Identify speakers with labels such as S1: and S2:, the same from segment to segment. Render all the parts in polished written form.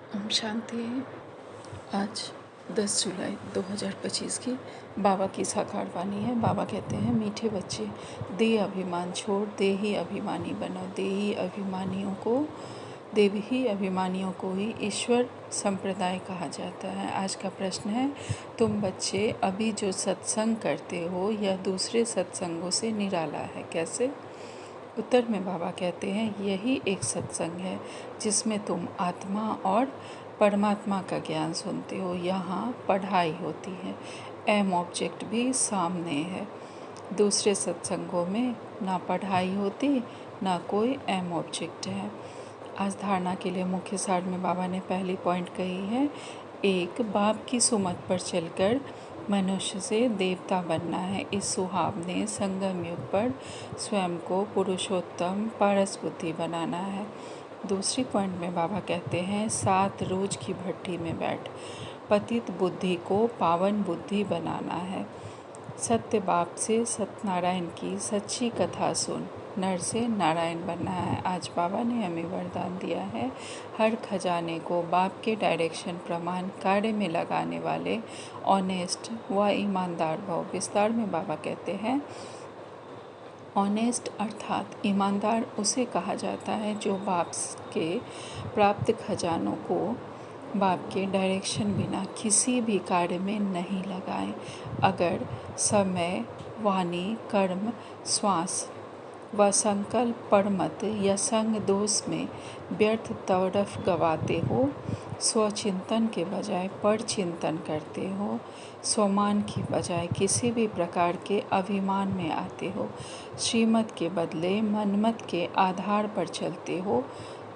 S1: ओम शांति। आज 10 जुलाई 2025 की बाबा की साकार वाणी है। बाबा कहते हैं, मीठे बच्चे, देह अभिमान छोड़ देही अभिमानी बनो। देवी अभिमानियों को ही ईश्वर संप्रदाय कहा जाता है। आज का प्रश्न है, तुम बच्चे अभी जो सत्संग करते हो यह दूसरे सत्संगों से निराला है, कैसे? उत्तर में बाबा कहते हैं, यही एक सत्संग है जिसमें तुम आत्मा और परमात्मा का ज्ञान सुनते हो। यहाँ पढ़ाई होती है, एम ऑब्जेक्ट भी सामने है। दूसरे सत्संगों में ना पढ़ाई होती, ना कोई एम ऑब्जेक्ट है। आज धारणा के लिए मुख्य सार में बाबा ने पहली पॉइंट कही है, एक बाप की सुमत पर चलकर मनुष्य से देवता बनना है। इस सुहावने संगम युग पर स्वयं को पुरुषोत्तम पारस बुद्धि बनाना है। दूसरी पॉइंट में बाबा कहते हैं, 7 रोज की भट्टी में बैठ पतित बुद्धि को पावन बुद्धि बनाना है। सत्य बाप से सत्यनारायण की सच्ची कथा सुन नर से नारायण बनना है। आज बाबा ने हमें वरदान दिया है, हर खजाने को बाप के डायरेक्शन प्रमाण कार्य में लगाने वाले ऑनेस्ट व ईमानदार भव। विस्तार में बाबा कहते हैं, ऑनेस्ट अर्थात ईमानदार उसे कहा जाता है जो बाप के प्राप्त खजानों को बाप के डायरेक्शन बिना किसी भी कार्य में नहीं लगाएं। अगर समय, वाणी, कर्म, श्वास व संकल्प परमत या संग दोष में व्यर्थ तरफ गवाते हो, स्वचिंतन के बजाय पर चिंतन करते हो, स्वमान की बजाय किसी भी प्रकार के अभिमान में आते हो, श्रीमत के बदले मनमत के आधार पर चलते हो,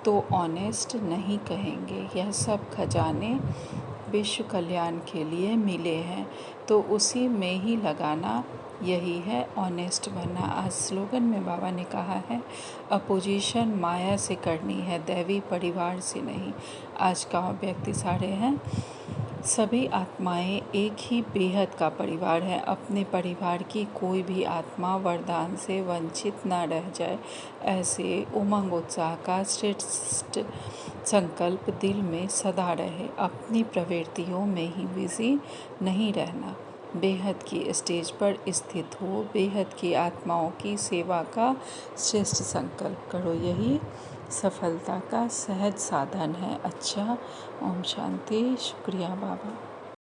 S1: तो ऑनेस्ट नहीं कहेंगे। यह सब खजाने विश्व कल्याण के लिए मिले हैं, तो उसी में ही लगाना, यही है ऑनेस्ट बनना। आज स्लोगन में बाबा ने कहा है, अपोजिशन माया से करनी है, दैवी परिवार से नहीं। आज का व्यक्ति सारे हैं, सभी आत्माएं एक ही बेहद का परिवार है। अपने परिवार की कोई भी आत्मा वरदान से वंचित न रह जाए, ऐसे उमंग उत्साह का श्रेष्ठ संकल्प दिल में सदा रहे। अपनी प्रवृत्तियों में ही बिजी नहीं रहना, बेहद की स्टेज पर स्थित हो, बेहद की आत्माओं की सेवा का श्रेष्ठ संकल्प करो, यही सफलता का सहज साधन है। अच्छा, ओम शांति। शुक्रिया बाबा।